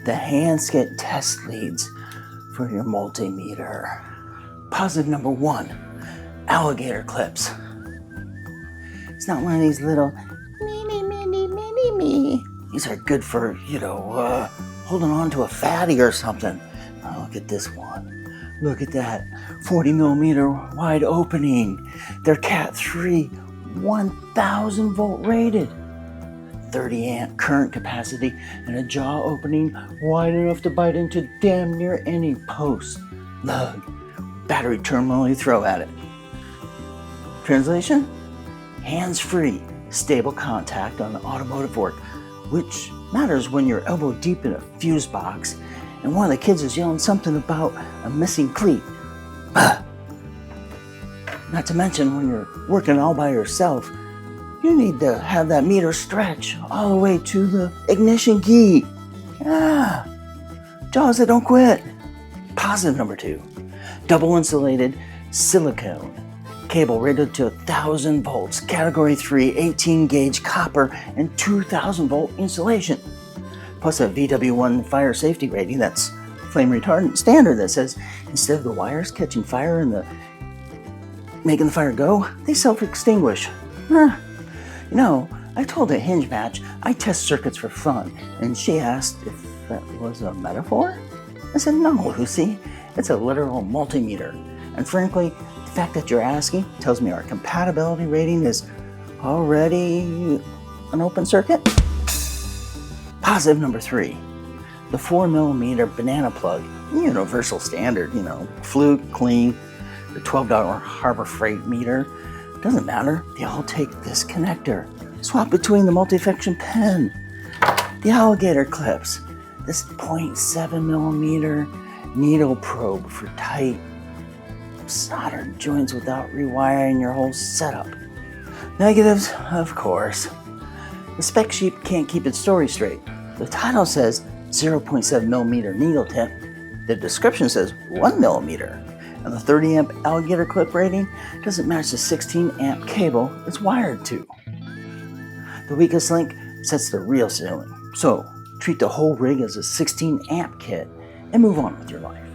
the Handskit test leads for your multimeter. Positive number 1, Alligator Clips. It's not one of these little mini. These are good for, holding on to a fatty or something. Now look at this one. Look at that 40 millimeter wide opening. They're Cat 3, 1000 volt rated. 30 amp current capacity and a jaw opening wide enough to bite into damn near any post, lug, battery terminal you throw at it. Translation? Hands-free, stable contact on the automotive work, which matters when you're elbow deep in a fuse box and one of the kids is yelling something about a missing cleat. Not to mention when you're working all by yourself, you need to have that meter stretch all the way to the ignition key. Yeah, jaws that don't quit. Positive number 2, double insulated silicone cable rated to 1000 volts, category 3, 18 gauge copper and 2000 volt insulation. Plus a VW1 fire safety rating, that's flame retardant standard, that says instead of the wires catching fire and making the fire go, they self-extinguish. I told a Hinge match I test circuits for fun, and she asked if that was a metaphor. I said, no, Lucy, it's a literal multimeter. And frankly, the fact that you're asking tells me our compatibility rating is already an open circuit. Positive number 3, the 4 millimeter banana plug, universal standard, fluke, clean, the $12 Harbor Freight meter. Doesn't matter, they all take this connector. Swap between the multifunction pen, the Alligator Clips, this 0.7 millimeter needle probe for tight soldered joints without rewiring your whole setup. Negatives, of course. The spec sheet can't keep its story straight. The title says 0.7 millimeter needle tip. The description says 1 millimeter. And the 30 amp Alligator Clip rating doesn't match the 16 amp cable it's wired to. The weakest link sets the real ceiling. So treat the whole rig as a 16 amp kit and move on with your life.